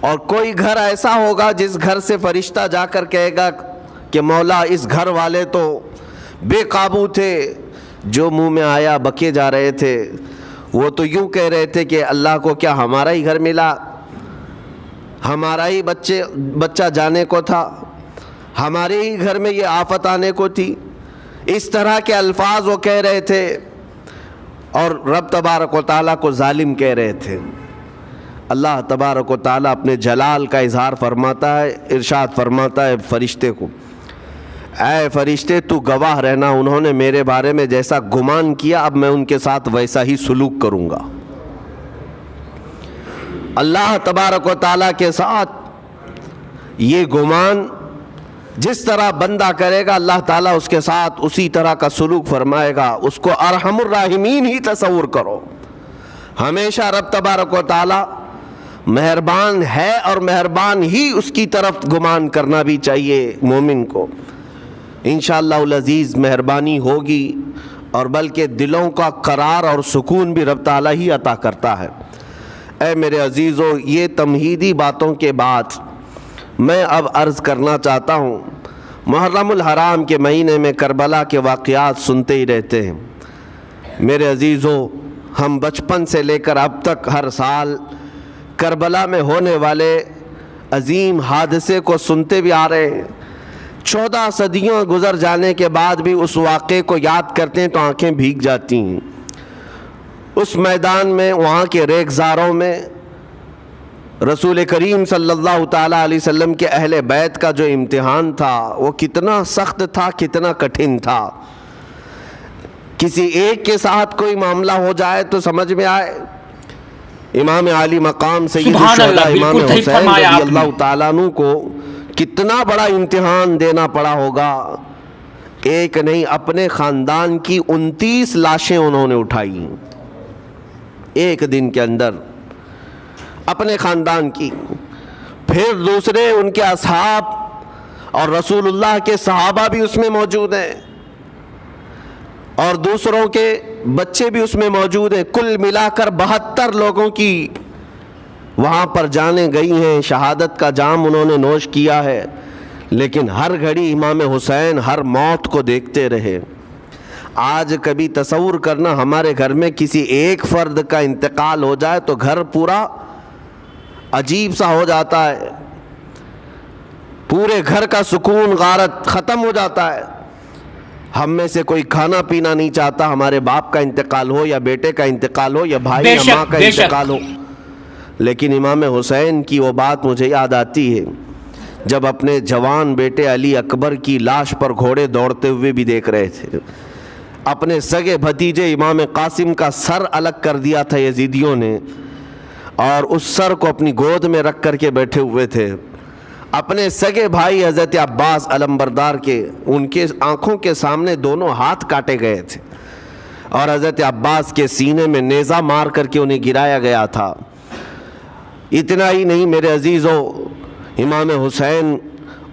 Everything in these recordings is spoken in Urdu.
اور کوئی گھر ایسا ہوگا جس گھر سے فرشتہ جا کر کہے گا کہ مولا اس گھر والے تو بے قابو تھے، جو منہ میں آیا بکے جا رہے تھے، وہ تو یوں کہہ رہے تھے کہ اللہ کو کیا ہمارا ہی گھر ملا، ہمارا ہی بچہ جانے کو تھا، ہمارے ہی گھر میں یہ آفت آنے کو تھی. اس طرح کے الفاظ وہ کہہ رہے تھے اور رب تبارک و تعالیٰ کو ظالم کہہ رہے تھے. اللہ تبارک و تعالیٰ اپنے جلال کا اظہار فرماتا ہے، ارشاد فرماتا ہے فرشتے کو، اے فرشتے تو گواہ رہنا، انہوں نے میرے بارے میں جیسا گمان کیا اب میں ان کے ساتھ ویسا ہی سلوک کروں گا. اللہ تبارک و تعالیٰ کے ساتھ یہ گمان جس طرح بندہ کرے گا اللہ تعالیٰ اس کے ساتھ اسی طرح کا سلوک فرمائے گا. اس کو ارحم الراحمین ہی تصور کرو. ہمیشہ رب تبارک و تعالیٰ مہربان ہے اور مہربان ہی اس کی طرف گمان کرنا بھی چاہیے مومن کو. انشاءاللہ العزیز مہربانی ہوگی اور بلکہ دلوں کا قرار اور سکون بھی رب تعالیٰ ہی عطا کرتا ہے. اے میرے عزیزو، یہ تمہیدی باتوں کے بعد میں اب عرض کرنا چاہتا ہوں. محرم الحرام کے مہینے میں کربلا کے واقعات سنتے ہی رہتے ہیں. میرے عزیزو، ہم بچپن سے لے کر اب تک ہر سال کربلا میں ہونے والے عظیم حادثے کو سنتے بھی آ رہے ہیں. 14 صدیوں گزر جانے کے بعد بھی اس واقعے کو یاد کرتے ہیں تو آنکھیں بھیگ جاتی ہیں. اس میدان میں، وہاں کے ریگزاروں میں رسول کریم صلی اللہ تعالیٰ علیہ وسلم کے اہل بیت کا جو امتحان تھا وہ کتنا سخت تھا، کتنا کٹھن تھا. کسی ایک کے ساتھ کوئی معاملہ ہو جائے تو سمجھ میں آئے. امام عالی مقام سید الشہداء امام حسین رضی اللہ تعالیٰ عنہ کو کتنا بڑا امتحان دینا پڑا ہوگا. ایک نہیں، اپنے خاندان کی 29 لاشیں انہوں نے اٹھائی ایک دن کے اندر، اپنے خاندان کی. پھر دوسرے ان کے اصحاب اور رسول اللہ کے صحابہ بھی اس میں موجود ہیں اور دوسروں کے بچے بھی اس میں موجود ہیں. کل ملا کر 72 لوگوں کی وہاں پر جانیں گئی ہیں، شہادت کا جام انہوں نے نوش کیا ہے. لیکن ہر گھڑی امام حسین ہر موت کو دیکھتے رہے. آج کبھی تصور کرنا ہمارے گھر میں کسی ایک فرد کا انتقال ہو جائے تو گھر پورا عجیب سا ہو جاتا ہے، پورے گھر کا سکون غارت ختم ہو جاتا ہے. ہم میں سے کوئی کھانا پینا نہیں چاہتا ہمارے باپ کا انتقال ہو یا بیٹے کا انتقال ہو یا بھائی یا ماں کا انتقال ہو. لیکن امام حسین کی وہ بات مجھے یاد آتی ہے جب اپنے جوان بیٹے علی اکبر کی لاش پر گھوڑے دوڑتے ہوئے بھی دیکھ رہے تھے. اپنے سگے بھتیجے امام قاسم کا سر الگ کر دیا تھا یزیدیوں نے اور اس سر کو اپنی گود میں رکھ کر کے بیٹھے ہوئے تھے. اپنے سگے بھائی حضرت عباس علمبردار کے، ان کے آنکھوں کے سامنے دونوں ہاتھ کاٹے گئے تھے اور حضرت عباس کے سینے میں نیزہ مار کر کے انہیں گرایا گیا تھا. اتنا ہی نہیں میرے عزیزو، امام حسین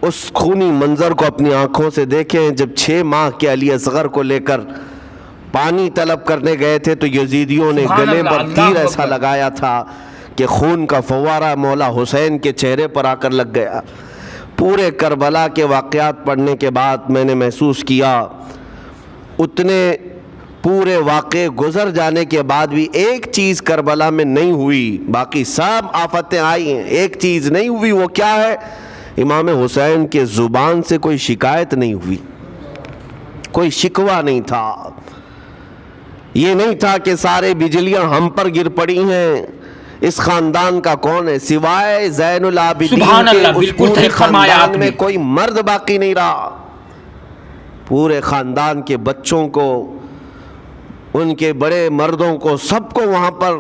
اس خونی منظر کو اپنی آنکھوں سے دیکھیں جب 6 ماہ کے علی اصغر کو لے کر پانی طلب کرنے گئے تھے تو یزیدیوں نے گلے پر تیر ایسا لگایا تھا کہ خون کا فوارہ مولا حسین کے چہرے پر آ کر لگ گیا. پورے کربلا کے واقعات پڑھنے کے بعد میں نے محسوس کیا اتنے پورے واقعے گزر جانے کے بعد بھی ایک چیز کربلا میں نہیں ہوئی، باقی سب آفتیں آئی ہیں، ایک چیز نہیں ہوئی. وہ کیا ہے؟ امام حسین کے زبان سے کوئی شکایت نہیں ہوئی، کوئی شکوہ نہیں تھا. یہ نہیں تھا کہ سارے بجلیاں ہم پر گر پڑی ہیں، اس خاندان کا کون ہے سوائے زین العابدین کے، اس پورے خاندان میں کوئی مرد باقی نہیں رہا. پورے خاندان کے بچوں کو، ان کے بڑے مردوں کو، سب کو وہاں پر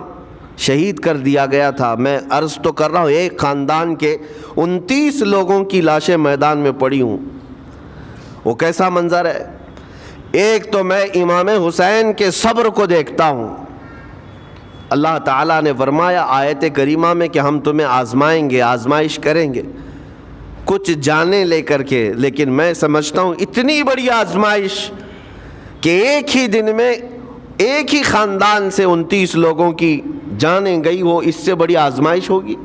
شہید کر دیا گیا تھا. میں عرض تو کر رہا ہوں ایک خاندان کے 29 لوگوں کی لاشیں میدان میں پڑی ہوں. وہ کیسا منظر ہے. ایک تو میں امام حسین کے صبر کو دیکھتا ہوں. اللہ تعالیٰ نے فرمایا آیت کریمہ میں کہ ہم تمہیں آزمائیں گے، آزمائش کریں گے کچھ جانیں لے کر کے. لیکن میں سمجھتا ہوں اتنی بڑی آزمائش کہ ایک ہی دن میں ایک ہی خاندان سے 29 لوگوں کی جانیں گئی ہو، اس سے بڑی آزمائش ہوگی.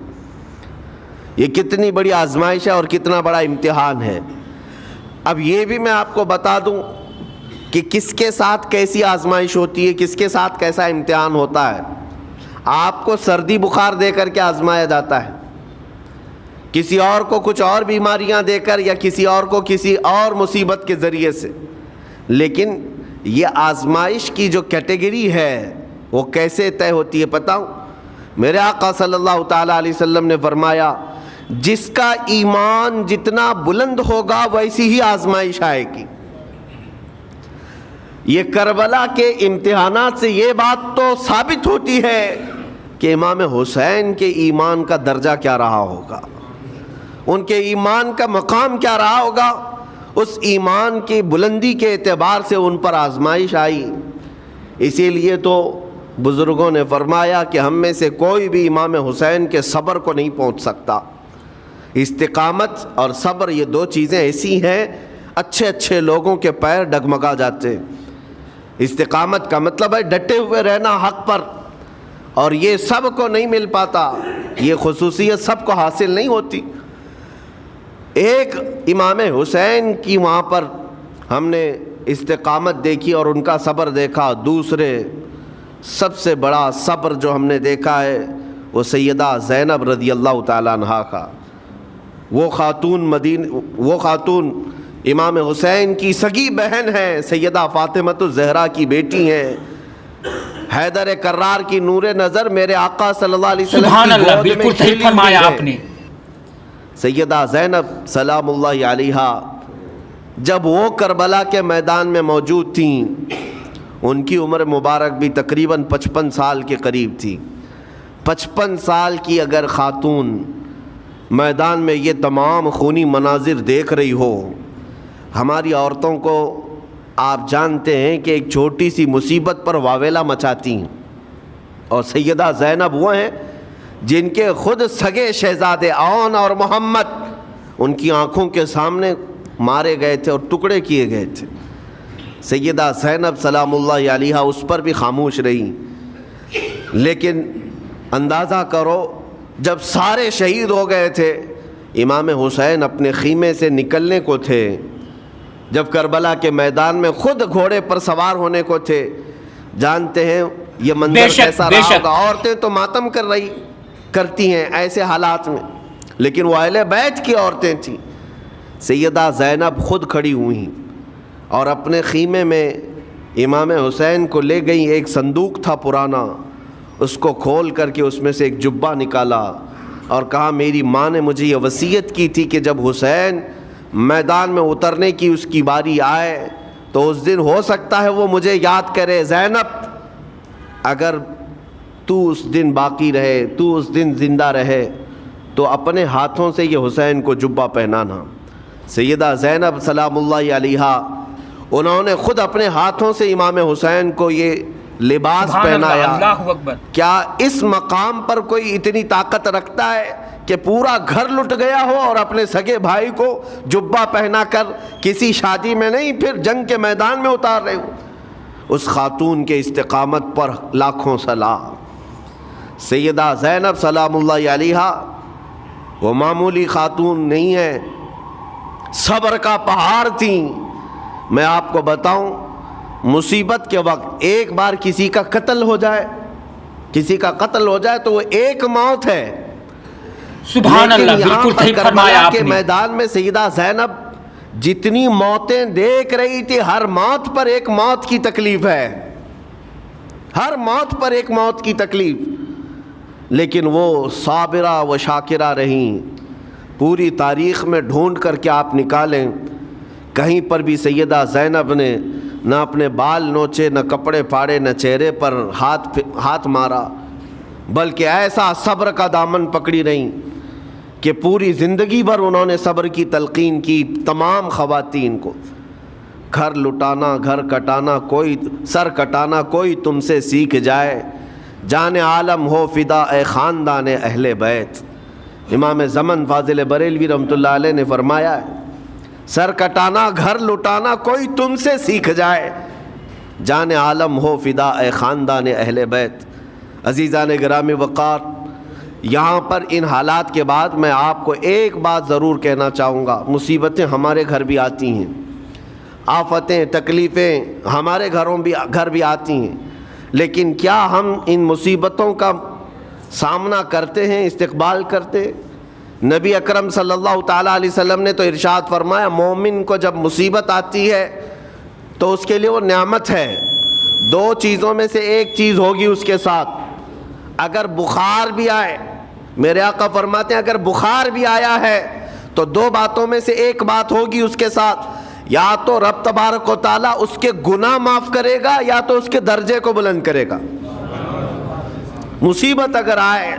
یہ کتنی بڑی آزمائش ہے اور کتنا بڑا امتحان ہے۔ اب یہ بھی میں آپ کو بتا دوں کہ کس کے ساتھ کیسی آزمائش ہوتی ہے، کس کے ساتھ کیسا امتحان ہوتا ہے۔ آپ کو سردی بخار دے کر کے آزمایا جاتا ہے، کسی اور کو کچھ اور بیماریاں دے کر، یا کسی اور کو کسی اور مصیبت کے ذریعے سے۔ لیکن یہ آزمائش کی جو کیٹیگری ہے وہ کیسے طے ہوتی ہے پتہ ہوں؟ میرے آقا صلی اللہ تعالیٰ علیہ وسلم نے فرمایا جس کا ایمان جتنا بلند ہوگا ویسی ہی آزمائش آئے گی۔ یہ کربلا کے امتحانات سے یہ بات تو ثابت ہوتی ہے کہ امام حسین کے ایمان کا درجہ کیا رہا ہوگا، ان کے ایمان کا مقام کیا رہا ہوگا۔ اس ایمان کی بلندی کے اعتبار سے ان پر آزمائش آئی۔ اسی لیے تو بزرگوں نے فرمایا کہ ہم میں سے کوئی بھی امام حسین کے صبر کو نہیں پہنچ سکتا۔ استقامت اور صبر یہ دو چیزیں ایسی ہیں اچھے اچھے لوگوں کے پیر ڈگمگا جاتے۔ استقامت کا مطلب ہے ڈٹے ہوئے رہنا حق پر، اور یہ سب کو نہیں مل پاتا، یہ خصوصیت سب کو حاصل نہیں ہوتی۔ ایک امام حسین کی وہاں پر ہم نے استقامت دیکھی اور ان کا صبر دیکھا۔ دوسرے سب سے بڑا صبر جو ہم نے دیکھا ہے وہ سیدہ زینب رضی اللہ تعالیٰ عنہا کا۔ وہ خاتون امام حسین کی سگی بہن ہے، سیدہ فاطمۃ الزہرا کی بیٹی ہیں، حیدر کرار کی نور نظر، میرے آقا صلی اللہ علیہ وسلم سبحان کی اللہ، گود میں بالکل صحیح کھیلی فرمایا ہوئی ہے۔ آپ نے۔ سیدہ زینب سلام اللہ علیہا جب وہ کربلا کے میدان میں موجود تھیں، ان کی عمر مبارک بھی تقریباً 55 سال کے قریب تھی۔ 55 سال کی اگر خاتون میدان میں یہ تمام خونی مناظر دیکھ رہی ہو، ہماری عورتوں کو آپ جانتے ہیں کہ ایک چھوٹی سی مصیبت پر واویلا مچاتی ہیں، اور سیدہ زینب وہ ہیں جن کے خود سگے شہزادے اون اور محمد ان کی آنکھوں کے سامنے مارے گئے تھے اور ٹکڑے کیے گئے تھے۔ سیدہ زینب سلام اللہ علیہا اس پر بھی خاموش رہی۔ لیکن اندازہ کرو جب سارے شہید ہو گئے تھے، امام حسین اپنے خیمے سے نکلنے کو تھے، جب کربلا کے میدان میں خود گھوڑے پر سوار ہونے کو تھے، جانتے ہیں یہ منظر کیسا رہا ہوگا۔ عورتیں تو ماتم کرتی ہیں ایسے حالات میں، لیکن وہ اہل بیت کی عورتیں تھیں۔ سیدہ زینب خود کھڑی ہوئیں اور اپنے خیمے میں امام حسین کو لے گئیں۔ ایک صندوق تھا پرانا، اس کو کھول کر کے اس میں سے ایک جبہ نکالا اور کہا میری ماں نے مجھے یہ وصیت کی تھی کہ جب حسین میدان میں اترنے کی اس کی باری آئے تو اس دن ہو سکتا ہے وہ مجھے یاد کرے۔ زینب اگر تو اس دن باقی رہے، تو اس دن زندہ رہے تو اپنے ہاتھوں سے یہ حسین کو جبہ پہنانا۔ سیدہ زینب سلام اللہ علیہا انہوں نے خود اپنے ہاتھوں سے امام حسین کو یہ لباس پہنایا۔ اللہ اکبر۔ کیا اس مقام پر کوئی اتنی طاقت رکھتا ہے کہ پورا گھر لٹ گیا ہو اور اپنے سگے بھائی کو جبہ پہنا کر کسی شادی میں نہیں، پھر جنگ کے میدان میں اتار رہے ہو؟ اس خاتون کے استقامت پر لاکھوں سلام۔ سیدہ زینب سلام اللہ علیہا وہ معمولی خاتون نہیں ہے، صبر کا پہاڑ تھیں۔ میں آپ کو بتاؤں، مصیبت کے وقت ایک بار کسی کا قتل ہو جائے تو وہ ایک موت ہے۔ سبحان اللہ، بالکل صحیح فرمایا آپ کے نے۔ میدان میں سیدہ زینب جتنی موتیں دیکھ رہی تھی، ہر موت پر ایک موت کی تکلیف ہے، ہر موت پر ایک موت کی تکلیف، لیکن وہ صابرہ و شاکرہ رہیں۔ پوری تاریخ میں ڈھونڈ کر کے آپ نکالیں، کہیں پر بھی سیدہ زینب نے نہ اپنے بال نوچے، نہ کپڑے پھاڑے، نہ چہرے پر ہاتھ مارا، بلکہ ایسا صبر کا دامن پکڑی رہیں کہ پوری زندگی بھر انہوں نے صبر کی تلقین کی تمام خواتین کو۔ گھر لٹانا، گھر کٹانا، کوئی سر کٹانا کوئی تم سے سیکھ جائے، جان عالم ہو فدا اے خاندان اہل بیت۔ امام زمن فاضل بریلوی رحمۃ اللہ علیہ نے فرمایا ہے، سر کٹانا، گھر لٹانا کوئی تم سے سیکھ جائے، جان عالم ہو فدا اے خاندان اہل بیت۔ عزیزان گرامی وقار، یہاں پر ان حالات کے بعد میں آپ کو ایک بات ضرور کہنا چاہوں گا، مصیبتیں ہمارے گھر بھی آتی ہیں، آفتیں تکلیفیں ہمارے گھر بھی آتی ہیں، لیکن کیا ہم ان مصیبتوں کا سامنا کرتے ہیں، استقبال کرتے؟ نبی اکرم صلی اللہ تعالیٰ علیہ وسلم نے تو ارشاد فرمایا مومن کو جب مصیبت آتی ہے تو اس کے لیے وہ نعمت ہے، دو چیزوں میں سے ایک چیز ہوگی اس کے ساتھ، اگر بخار بھی آئے، میرے آقا فرماتے ہیں اگر بخار بھی آیا ہے تو دو باتوں میں سے ایک بات ہوگی اس کے ساتھ، یا تو رب تبارک و تعالیٰ اس کے گناہ معاف کرے گا یا تو اس کے درجے کو بلند کرے گا۔ مصیبت اگر آئے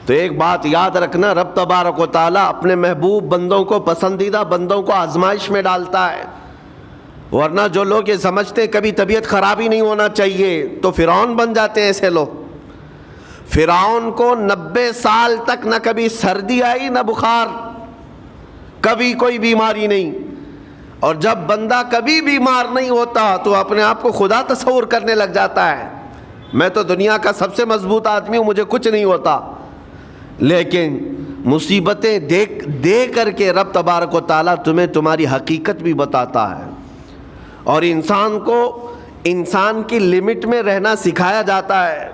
تو ایک بات یاد رکھنا، رب تبارک و تعالیٰ اپنے محبوب بندوں کو، پسندیدہ بندوں کو آزمائش میں ڈالتا ہے، ورنہ جو لوگ یہ سمجھتے ہیں کبھی طبیعت خراب ہی نہیں ہونا چاہیے تو فرعون بن جاتے ہیں ایسے لوگ۔ فرعون کو 90 سال تک نہ کبھی سردی آئی نہ بخار، کبھی کوئی بیماری نہیں، اور جب بندہ کبھی بیمار نہیں ہوتا تو اپنے آپ کو خدا تصور کرنے لگ جاتا ہے، میں تو دنیا کا سب سے مضبوط آدمی ہوں، مجھے کچھ نہیں ہوتا۔ لیکن مصیبتیں دے کر کے رب تبارک و تعالیٰ تمہیں تمہاری حقیقت بھی بتاتا ہے، اور انسان کو انسان کی لمٹ میں رہنا سکھایا جاتا ہے۔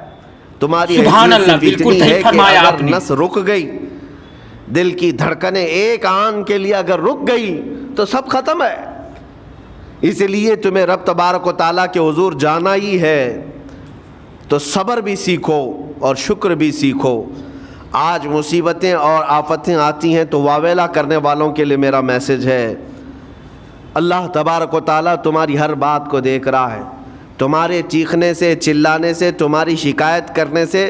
تمہاری سبحان اللہ، حیثیت بالکل اتنی صحیح ہے کہ فرمایا اگر آپ نے۔ نس رک گئی، دل کی دھڑکنیں ایک آن کے لیے اگر رک گئی تو سب ختم ہے۔ اس لیے تمہیں رب تبارک و تعالیٰ کے حضور جانا ہی ہے تو صبر بھی سیکھو اور شکر بھی سیکھو۔ آج مصیبتیں اور آفتیں آتی ہیں تو واویلا کرنے والوں کے لیے میرا میسج ہے، اللہ تبارک و تعالیٰ تمہاری ہر بات کو دیکھ رہا ہے، تمہارے چیخنے سے، چلانے سے، تمہاری شکایت کرنے سے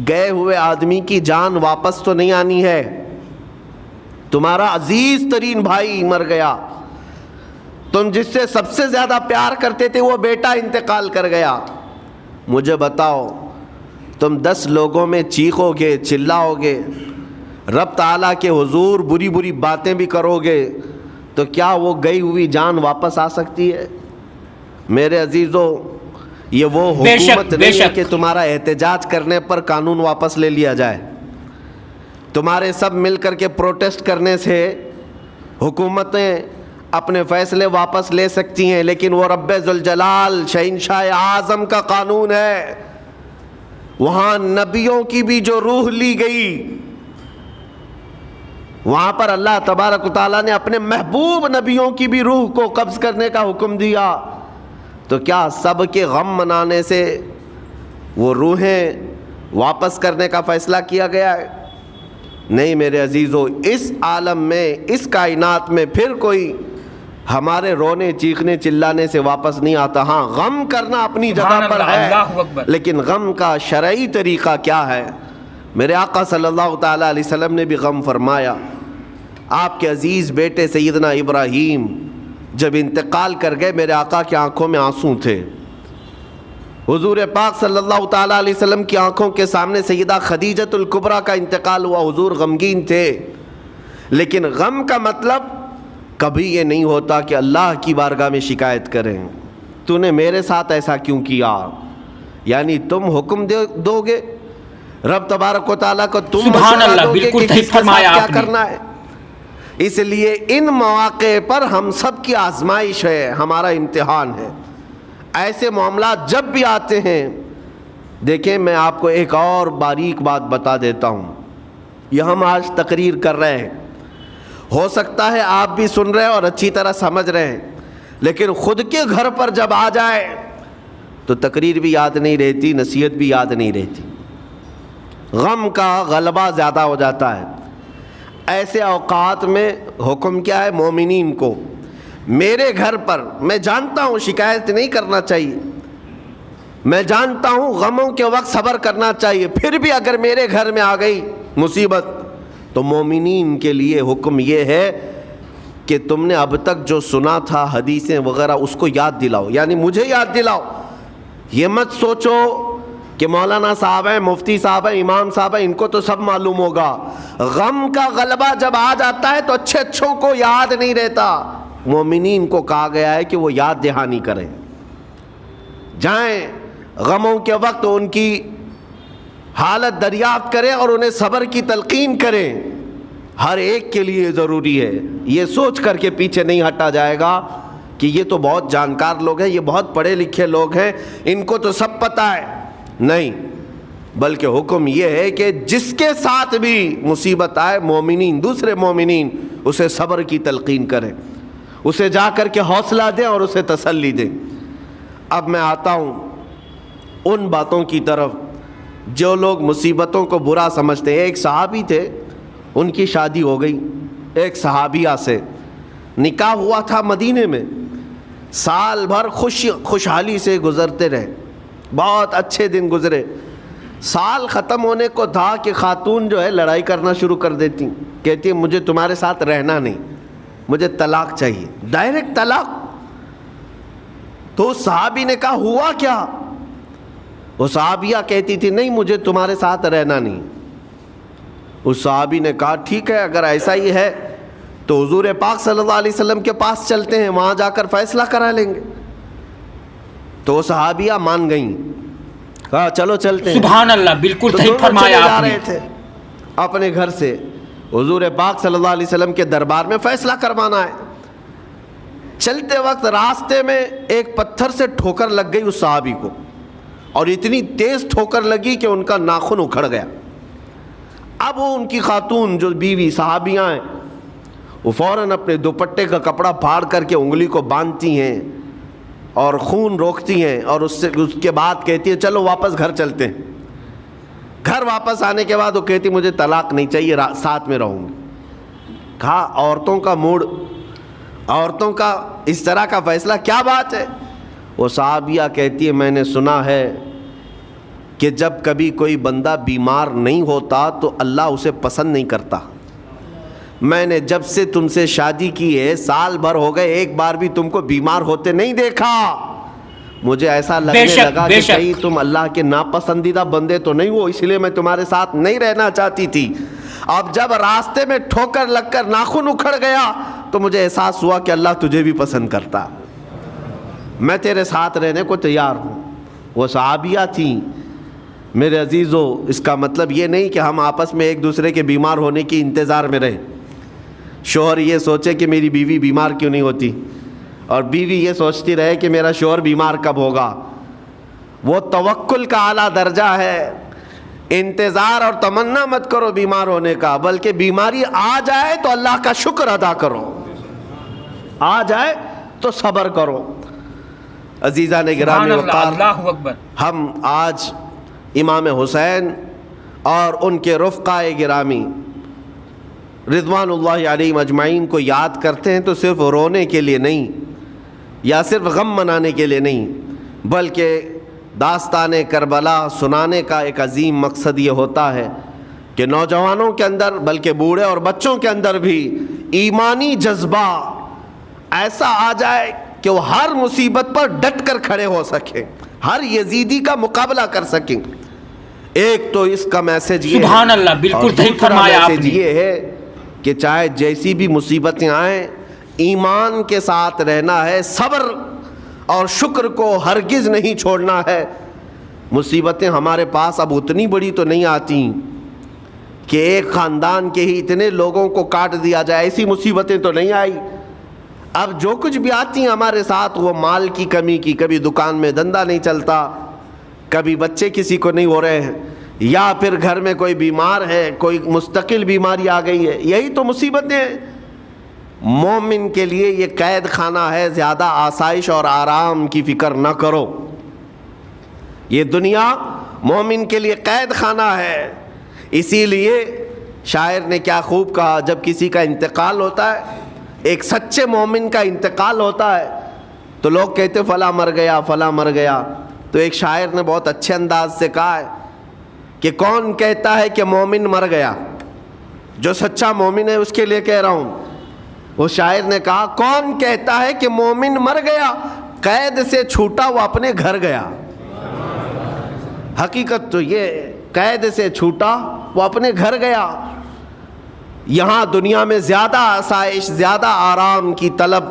گئے ہوئے آدمی کی جان واپس تو نہیں آنی ہے۔ تمہارا عزیز ترین بھائی مر گیا، تم جس سے سب سے زیادہ پیار کرتے تھے وہ بیٹا انتقال کر گیا، مجھے بتاؤ تم 10 لوگوں میں چیخو گے، چلاؤ گے، رب تعالیٰ کے حضور بری بری باتیں بھی کرو گے تو کیا وہ گئی ہوئی جان واپس آ سکتی ہے؟ میرے عزیزو، یہ وہ حکومت نہیں ہے کہ تمہارا احتجاج کرنے پر قانون واپس لے لیا جائے، تمہارے سب مل کر کے پروٹیسٹ کرنے سے حکومتیں اپنے فیصلے واپس لے سکتی ہیں، لیکن وہ رب ذوالجلال شہنشاہ اعظم کا قانون ہے، وہاں نبیوں کی بھی جو روح لی گئی، وہاں پر اللہ تبارک و تعالیٰ نے اپنے محبوب نبیوں کی بھی روح کو قبض کرنے کا حکم دیا، تو کیا سب کے غم منانے سے وہ روحیں واپس کرنے کا فیصلہ کیا گیا ہے؟ نہیں میرے عزیزو، اس عالم میں، اس کائنات میں پھر کوئی ہمارے رونے چیخنے چلانے سے واپس نہیں آتا۔ ہاں غم کرنا اپنی جگہ پر ہے، لیکن غم کا شرعی طریقہ کیا ہے؟ میرے آقا صلی اللہ تعالیٰ علیہ وسلم نے بھی غم فرمایا۔ آپ کے عزیز بیٹے سیدنا ابراہیم جب انتقال کر گئے، میرے آقا کی آنکھوں میں آنسو تھے۔ حضور پاک صلی اللہ تعالیٰ علیہ وسلم کی آنکھوں کے سامنے سیدہ خدیجۃ الکبریٰ کا انتقال ہوا، حضور غمگین تھے، لیکن غم کا مطلب کبھی یہ نہیں ہوتا کہ اللہ کی بارگاہ میں شکایت کریں، تو نے میرے ساتھ ایسا کیوں کیا؟ یعنی تم حکم دو گے رب تبارک و تعالیٰ کو، تم مشورہ دو گے کہ کس کے ساتھ کیا کرنا ہے۔ اس لیے ان مواقع پر ہم سب کی آزمائش ہے، ہمارا امتحان ہے۔ ایسے معاملات جب بھی آتے ہیں، دیکھیں میں آپ کو ایک اور باریک بات بتا دیتا ہوں، یہ ہم آج تقریر کر رہے ہیں، ہو سکتا ہے آپ بھی سن رہے ہیں اور اچھی طرح سمجھ رہے ہیں، لیکن خود کے گھر پر جب آ جائے تو تقریر بھی یاد نہیں رہتی، نصیحت بھی یاد نہیں رہتی، غم کا غلبہ زیادہ ہو جاتا ہے۔ ایسے اوقات میں حکم کیا ہے مومنین کو؟ میرے گھر پر، میں جانتا ہوں شکایت نہیں کرنا چاہیے، میں جانتا ہوں غموں کے وقت صبر کرنا چاہیے، پھر بھی اگر میرے گھر میں آ گئی مصیبت تو مومنین کے لیے حکم یہ ہے کہ تم نے اب تک جو سنا تھا حدیثیں وغیرہ اس کو یاد دلاؤ، یعنی مجھے یاد دلاؤ۔ یہ مت سوچو کہ مولانا صاحب ہیں، مفتی صاحب ہیں، امام صاحب ہیں، ان کو تو سب معلوم ہوگا۔ غم کا غلبہ جب آ جاتا ہے تو اچھے اچھوں کو یاد نہیں رہتا، مومنین کو کہا گیا ہے کہ وہ یاد دہانی کریں، جائیں غموں کے وقت ان کی حالت دریافت کریں اور انہیں صبر کی تلقین کریں. ہر ایک کے لیے ضروری ہے. یہ سوچ کر کے پیچھے نہیں ہٹا جائے گا کہ یہ تو بہت جانکار لوگ ہیں, یہ بہت پڑھے لکھے لوگ ہیں, ان کو تو سب پتہ ہے. نہیں, بلکہ حکم یہ ہے کہ جس کے ساتھ بھی مصیبت آئے, مومنین دوسرے مومنین, اسے صبر کی تلقین کریں, اسے جا کر کے حوصلہ دیں اور اسے تسلی دیں. اب میں آتا ہوں ان باتوں کی طرف جو لوگ مصیبتوں کو برا سمجھتے ہیں. ایک صحابی تھے, ان کی شادی ہو گئی ایک صحابیہ سے, نکاح ہوا تھا مدینے میں, سال بھر خوشحالی سے گزرتے رہے, بہت اچھے دن گزرے. سال ختم ہونے کو تھا کہ خاتون جو ہے لڑائی کرنا شروع کر دیتی, کہتی ہے مجھے تمہارے ساتھ رہنا نہیں, مجھے طلاق چاہیے, ڈائریکٹ طلاق. تو اس صحابی نے کہا ہوا کیا؟ وہ صحابیہ کہتی تھی نہیں مجھے تمہارے ساتھ رہنا نہیں. اس صحابی نے کہا ٹھیک ہے, اگر ایسا ہی ہے تو حضور پاک صلی اللہ علیہ وسلم کے پاس چلتے ہیں, وہاں جا کر فیصلہ کرا لیں گے. تو وہ صحابیہ مان گئیں, کہا چلو چلتے ہیں. سبحان اللہ, بالکل صحیح فرمایا جا آپ نے. رہے تھے اپنے گھر سے حضور پاک صلی اللہ علیہ وسلم کے دربار میں فیصلہ کروانا ہے. چلتے وقت راستے میں ایک پتھر سے ٹھوکر لگ گئی اس صحابی کو, اور اتنی تیز ٹھوکر لگی کہ ان کا ناخن اکھڑ گیا. اب وہ ان کی خاتون جو بیوی صحابیاں ہیں, وہ فوراً اپنے دوپٹے کا کپڑا پھاڑ کر کے انگلی کو باندھتی ہیں اور خون روکتی ہیں, اور اس کے بعد کہتی ہیں چلو واپس گھر چلتے ہیں. گھر واپس آنے کے بعد وہ کہتی مجھے طلاق نہیں چاہیے, ساتھ میں رہوں گی. کہا عورتوں کا موڈ, عورتوں کا اس طرح کا فیصلہ, کیا بات ہے؟ وہ صحابیہ کہتی ہے میں نے سنا ہے کہ جب کبھی کوئی بندہ بیمار نہیں ہوتا تو اللہ اسے پسند نہیں کرتا. میں نے جب سے تم سے شادی کی ہے سال بھر ہو گئے, ایک بار بھی تم کو بیمار ہوتے نہیں دیکھا. مجھے ایسا لگنے لگا کہ کہیں تم اللہ کے ناپسندیدہ بندے تو نہیں ہو, اس لیے میں تمہارے ساتھ نہیں رہنا چاہتی تھی. اب جب راستے میں ٹھوکر لگ کر ناخن اکھڑ گیا تو مجھے احساس ہوا کہ اللہ تجھے بھی پسند کرتا, میں تیرے ساتھ رہنے کو تیار ہوں. وہ صحابیہ تھیں. میرے عزیزو, اس کا مطلب یہ نہیں کہ ہم آپس میں ایک دوسرے کے بیمار ہونے کی انتظار میں رہیں. شوہر یہ سوچے کہ میری بیوی بیمار کیوں نہیں ہوتی, اور بیوی یہ سوچتی رہے کہ میرا شوہر بیمار کب ہوگا. وہ توکل کا اعلیٰ درجہ ہے. انتظار اور تمنا مت کرو بیمار ہونے کا, بلکہ بیماری آ جائے تو اللہ کا شکر ادا کرو, آ جائے تو صبر کرو. عزیزان گرامی وقار, اللہ اکبر. ہم آج امام حسین اور ان کے رفقائے گرامی رضوان اللہ علیہم اجمعین کو یاد کرتے ہیں تو صرف رونے کے لیے نہیں یا صرف غم منانے کے لیے نہیں, بلکہ داستان کربلا سنانے کا ایک عظیم مقصد یہ ہوتا ہے کہ نوجوانوں کے اندر, بلکہ بوڑھے اور بچوں کے اندر بھی ایمانی جذبہ ایسا آ جائے کہ وہ ہر مصیبت پر ڈٹ کر کھڑے ہو سکیں, ہر یزیدی کا مقابلہ کر سکیں. ایک تو اس کا میسج یہ سبحان اللہ, بالکل صحیح فرمایا آپ نے. یہ ہے کہ چاہے جیسی بھی مصیبتیں آئیں, ایمان کے ساتھ رہنا ہے, صبر اور شکر کو ہرگز نہیں چھوڑنا ہے. مصیبتیں ہمارے پاس اب اتنی بڑی تو نہیں آتی کہ ایک خاندان کے ہی اتنے لوگوں کو کاٹ دیا جائے, ایسی مصیبتیں تو نہیں آئی. اب جو کچھ بھی آتی ہیں ہمارے ساتھ وہ مال کی کمی کی, کبھی دکان میں دھندا نہیں چلتا, کبھی بچے کسی کو نہیں ہو رہے ہیں, یا پھر گھر میں کوئی بیمار ہے, کوئی مستقل بیماری آ گئی ہے, یہی تو مصیبتیں ہیں. مومن کے لیے یہ قید خانہ ہے, زیادہ آسائش اور آرام کی فکر نہ کرو. یہ دنیا مومن کے لیے قید خانہ ہے. اسی لیے شاعر نے کیا خوب کہا, جب کسی کا انتقال ہوتا ہے, ایک سچے مومن کا انتقال ہوتا ہے, تو لوگ کہتے فلاں مر گیا, فلاں مر گیا. تو ایک شاعر نے بہت اچھے انداز سے کہا ہے کہ کون کہتا ہے کہ مومن مر گیا, جو سچا مومن ہے اس کے لیے کہہ رہا ہوں. وہ شاعر نے کہا کون کہتا ہے کہ مومن مر گیا, قید سے چھوٹا وہ اپنے گھر گیا. حقیقت تو یہ, قید سے چھوٹا وہ اپنے گھر گیا. یہاں دنیا میں زیادہ آسائش, زیادہ آرام کی طلب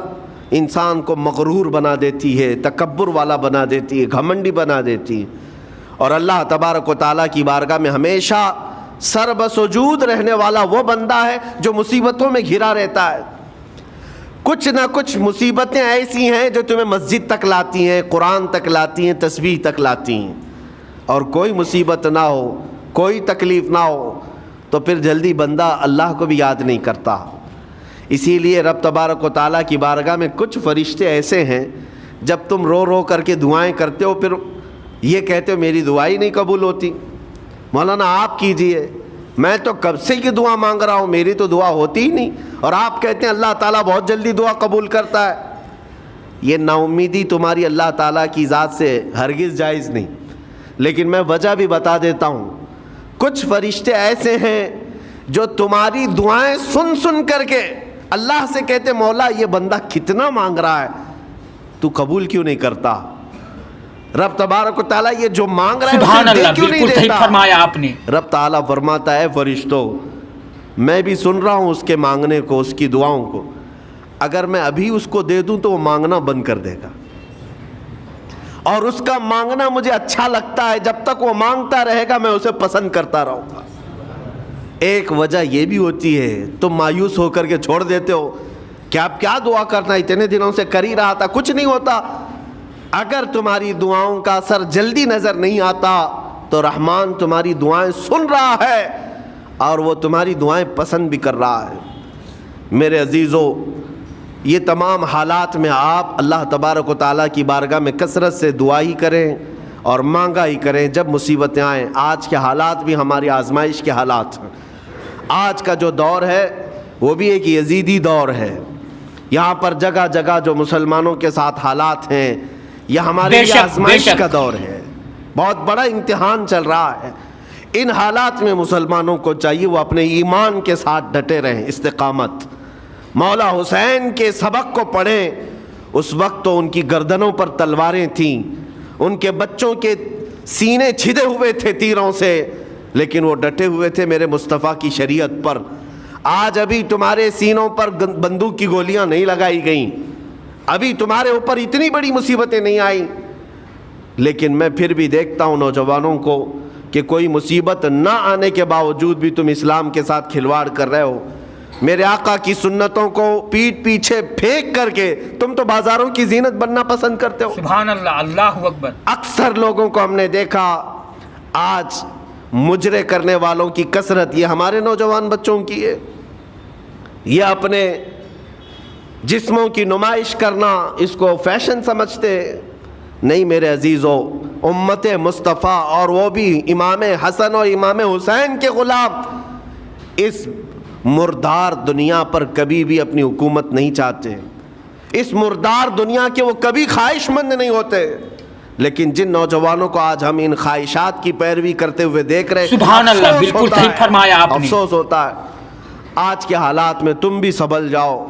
انسان کو مغرور بنا دیتی ہے, تکبر والا بنا دیتی ہے, گھمنڈی بنا دیتی ہے. اور اللہ تبارک و تعالیٰ کی بارگاہ میں ہمیشہ سر بسجود رہنے والا وہ بندہ ہے جو مصیبتوں میں گھرا رہتا ہے۔ کچھ نہ کچھ مصیبتیں ایسی ہیں جو تمہیں مسجد تک لاتی ہیں، قرآن تک لاتی ہیں، تسبیح تک لاتی ہیں، اور کوئی مصیبت نہ ہو، کوئی تکلیف نہ ہو تو پھر جلدی بندہ اللہ کو بھی یاد نہیں کرتا۔ اسی لیے رب تبارک و تعالیٰ کی بارگاہ میں کچھ فرشتے ایسے ہیں، جب تم رو رو کر کے دعائیں کرتے ہو پھر یہ کہتے ہو میری دعا ہی نہیں قبول ہوتی، مولانا آپ کیجئے، میں تو کب سے کی دعا مانگ رہا ہوں، میری تو دعا ہوتی ہی نہیں، اور آپ کہتے ہیں اللہ تعالیٰ بہت جلدی دعا قبول کرتا ہے۔ یہ نا امیدی تمہاری اللہ تعالیٰ کی ذات سے ہرگز جائز نہیں۔ لیکن میں وجہ بھی بتا دیتا ہوں، کچھ فرشتے ایسے ہیں جو تمہاری دعائیں سن سن کر کے اللہ سے کہتے مولا یہ بندہ کتنا مانگ رہا ہے، تو قبول کیوں نہیں کرتا؟ رب تبارک و تعالیٰ یہ جو مانگ رہا ہے سبحان اسے دے اللہ، کیوں نہیں بالکل صحیح دیتا؟ فرمایا آپ نے۔ رب تعالیٰ فرماتا ہے فرشتوں میں بھی سن رہا ہوں اس کے مانگنے کو، اس کی دعاؤں کو، اگر میں ابھی اس کو دے دوں تو وہ مانگنا بند کر دے گا، اور اس کا مانگنا مجھے اچھا لگتا ہے، جب تک وہ مانگتا رہے گا میں اسے پسند کرتا رہوں گا۔ ایک وجہ یہ بھی ہوتی ہے تم مایوس ہو کر کے چھوڑ دیتے ہو کہ آپ کیا دعا کرنا، اتنے دنوں سے کر ہی رہا تھا، کچھ نہیں ہوتا۔ اگر تمہاری دعاؤں کا اثر جلدی نظر نہیں آتا تو رحمان تمہاری دعائیں سن رہا ہے اور وہ تمہاری دعائیں پسند بھی کر رہا ہے۔ میرے عزیزو، یہ تمام حالات میں آپ اللہ تبارک و تعالیٰ کی بارگاہ میں کثرت سے دعا ہی کریں اور مانگا ہی کریں جب مصیبتیں آئیں۔ آج کے حالات بھی ہماری آزمائش کے حالات ہیں۔ آج کا جو دور ہے وہ بھی ایک یزیدی دور ہے۔ یہاں پر جگہ جگہ جو مسلمانوں کے ساتھ حالات ہیں یہ ہمارے لیے آزمائش کا دور ہے، بہت بڑا امتحان چل رہا ہے۔ ان حالات میں مسلمانوں کو چاہیے وہ اپنے ایمان کے ساتھ ڈٹے رہیں، استقامت۔ مولا حسین کے سبق کو پڑھیں، اس وقت تو ان کی گردنوں پر تلواریں تھیں، ان کے بچوں کے سینے چھدے ہوئے تھے تیروں سے، لیکن وہ ڈٹے ہوئے تھے میرے مصطفیٰ کی شریعت پر۔ آج ابھی تمہارے سینوں پر بندوق کی گولیاں نہیں لگائی گئیں، ابھی تمہارے اوپر اتنی بڑی مصیبتیں نہیں آئیں، لیکن میں پھر بھی دیکھتا ہوں نوجوانوں کو کہ کوئی مصیبت نہ آنے کے باوجود بھی تم اسلام کے ساتھ کھلواڑ کر رہے ہو۔ میرے آقا کی سنتوں کو پیٹ پیچھے پھینک کر کے تم تو بازاروں کی زینت بننا پسند کرتے ہو۔ سبحان اللہ، اللہ اکبر۔ اکثر لوگوں کو ہم نے دیکھا آج مجرے کرنے والوں کی کثرت یہ ہمارے نوجوان بچوں کی ہے۔ یہ اپنے جسموں کی نمائش کرنا اس کو فیشن سمجھتے نہیں۔ میرے عزیزو، امت مصطفیٰ اور وہ بھی امام حسن اور امام حسین کے غلام اس مردار دنیا پر کبھی بھی اپنی حکومت نہیں چاہتے، اس مردار دنیا کے وہ کبھی خواہش مند نہیں ہوتے، لیکن جن نوجوانوں کو آج ہم ان خواہشات کی پیروی کرتے ہوئے دیکھ رہے، سبحان اللہ، بالکل صحیح فرمایا آپ نے۔ افسوس ہوتا ہے۔ آج کے حالات میں تم بھی سنبھل جاؤ،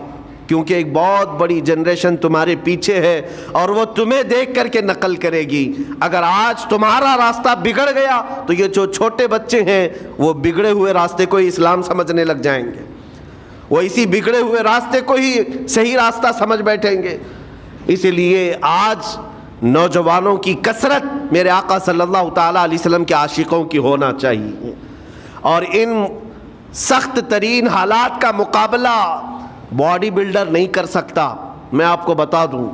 کیونکہ ایک بہت بڑی جنریشن تمہارے پیچھے ہے اور وہ تمہیں دیکھ کر کے نقل کرے گی۔ اگر آج تمہارا راستہ بگڑ گیا تو یہ جو چھوٹے بچے ہیں وہ بگڑے ہوئے راستے کو ہی اسلام سمجھنے لگ جائیں گے، وہ اسی بگڑے ہوئے راستے کو ہی صحیح راستہ سمجھ بیٹھیں گے۔ اسی لیے آج نوجوانوں کی کثرت میرے آقا صلی اللہ تعالیٰ علیہ وسلم کے عاشقوں کی ہونا چاہیے، اور ان سخت ترین حالات کا مقابلہ باڈی بلڈر نہیں کر سکتا۔ میں آپ کو بتا دوں،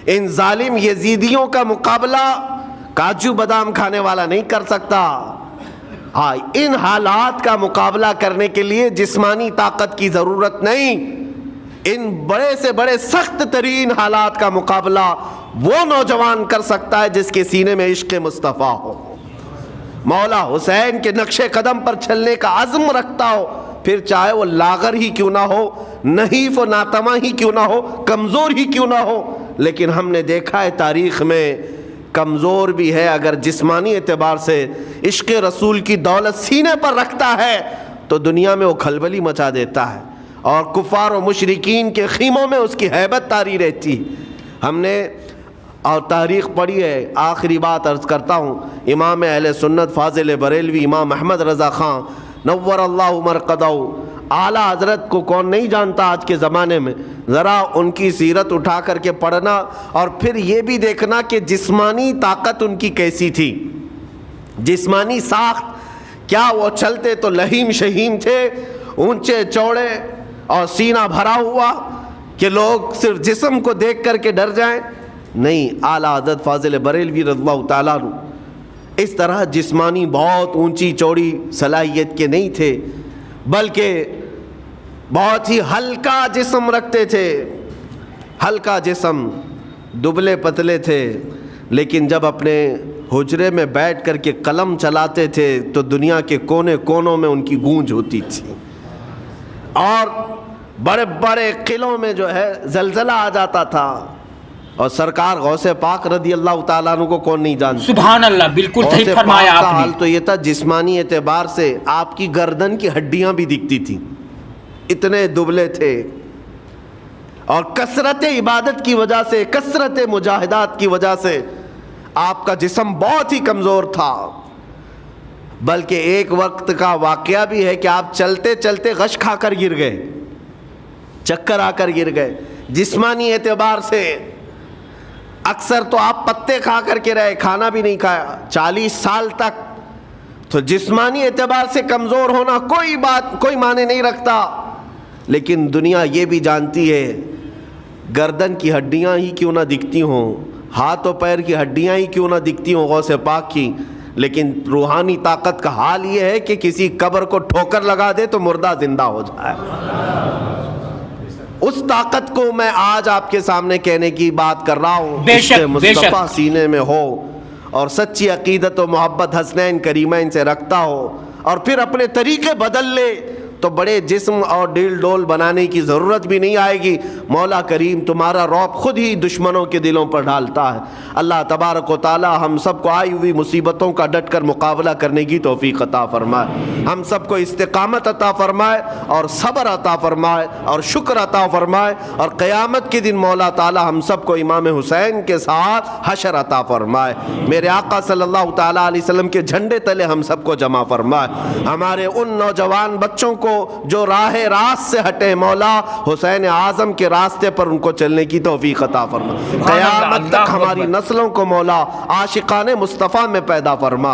ان ظالم یزیدیوں کا مقابلہ کاجو بادام کھانے والا نہیں کر سکتا۔ ہاں، ان حالات کا مقابلہ کرنے کے لیے جسمانی طاقت کی ضرورت نہیں، ان بڑے سے بڑے سخت ترین حالات کا مقابلہ وہ نوجوان کر سکتا ہے جس کے سینے میں عشق مصطفیٰ ہو، مولا حسین کے نقش قدم پر چلنے کا عزم رکھتا ہو، پھر چاہے وہ لاغر ہی کیوں نہ ہو، نحیف و ناتما ہی کیوں نہ ہو، کمزور ہی کیوں نہ ہو۔ لیکن ہم نے دیکھا ہے تاریخ میں کمزور بھی ہے، اگر جسمانی اعتبار سے عشق رسول کی دولت سینے پر رکھتا ہے تو دنیا میں وہ کھلبلی مچا دیتا ہے، اور کفار و مشرکین کے خیموں میں اس کی ہیبت طاری رہتی۔ ہم نے اور تاریخ پڑھی ہے۔ آخری بات عرض کرتا ہوں، امام اہل سنت فاضل بریلوی امام احمد رضا خان نور اللہ مرقدہ، اعلیٰ حضرت کو کون نہیں جانتا آج کے زمانے میں؟ ذرا ان کی سیرت اٹھا کر کے پڑھنا اور پھر یہ بھی دیکھنا کہ جسمانی طاقت ان کی کیسی تھی۔ جسمانی ساخت کیا وہ چلتے تو لہیم شہیم تھے, اونچے چوڑے اور سینہ بھرا ہوا کہ لوگ صرف جسم کو دیکھ کر کے ڈر جائیں؟ نہیں, اعلیٰ حضرت فاضل بریلوی رضی اللہ تعالیٰ عنہ اس طرح جسمانی بہت اونچی چوڑی صلاحیت کے نہیں تھے, بلکہ بہت ہی ہلکا جسم رکھتے تھے. ہلکا جسم, دبلے پتلے تھے, لیکن جب اپنے حجرے میں بیٹھ کر کے قلم چلاتے تھے تو دنیا کے کونے کونوں میں ان کی گونج ہوتی تھی, اور بڑے بڑے قلعوں میں جو ہے زلزلہ آ جاتا تھا. اور سرکار غوث پاک رضی اللہ تعالیٰ عنہ کو کون نہیں جانتا؟ سبحان اللہ, بالکل صحیح فرمایا آپ نے. حال تو یہ تھا جسمانی اعتبار سے آپ کی گردن کی ہڈیاں بھی دکھتی تھی, اتنے دبلے تھے. اور کثرت عبادت کی وجہ سے, کثرت مجاہدات کی وجہ سے آپ کا جسم بہت ہی کمزور تھا. بلکہ ایک وقت کا واقعہ بھی ہے کہ آپ چلتے چلتے غش کھا کر گر گئے, چکر آ کر گر گئے. جسمانی اعتبار سے اکثر تو آپ پتے کھا کر کے رہے, کھانا بھی نہیں کھایا 40 سال تک. تو جسمانی اعتبار سے کمزور ہونا کوئی معنی نہیں رکھتا. لیکن دنیا یہ بھی جانتی ہے, گردن کی ہڈیاں ہی کیوں نہ دکھتی ہوں, ہاتھ و پیر کی ہڈیاں ہی کیوں نہ دکھتی ہوں غوث پاک کی, لیکن روحانی طاقت کا حال یہ ہے کہ کسی قبر کو ٹھوکر لگا دے تو مردہ زندہ ہو جائے. اس طاقت کو میں آج آپ کے سامنے کہنے کی بات کر رہا ہوں. بے شک, مصطفیٰ سینے میں ہو اور سچی عقیدت و محبت حسنین کریمین سے رکھتا ہو, اور پھر اپنے طریقے بدل لے تو بڑے جسم اور ڈیل ڈول بنانے کی ضرورت بھی نہیں آئے گی. مولا کریم تمہارا رعب خود ہی دشمنوں کے دلوں پر ڈالتا ہے. اللہ تبارک و تعالی ہم سب کو آئی ہوئی مصیبتوں کا ڈٹ کر مقابلہ کرنے کی توفیق عطا فرمائے, ہم سب کو استقامت عطا فرمائے اور صبر عطا فرمائے اور شکر عطا فرمائے, اور قیامت کے دن مولا تعالی ہم سب کو امام حسین کے ساتھ حشر عطا فرمائے. میرے آقا صلی اللہ تعالی علیہ وسلم کے جھنڈے تلے ہم سب کو جمع فرمائے. ہمارے ان نوجوان بچوں کو جو راہ راست سے ہٹے, مولا حسین اعظم کے راستے پر ان کو چلنے کی توفیق عطا فرما. قیامت تک ہماری نسلوں کو مولا عاشقان مصطفیٰ میں پیدا فرما.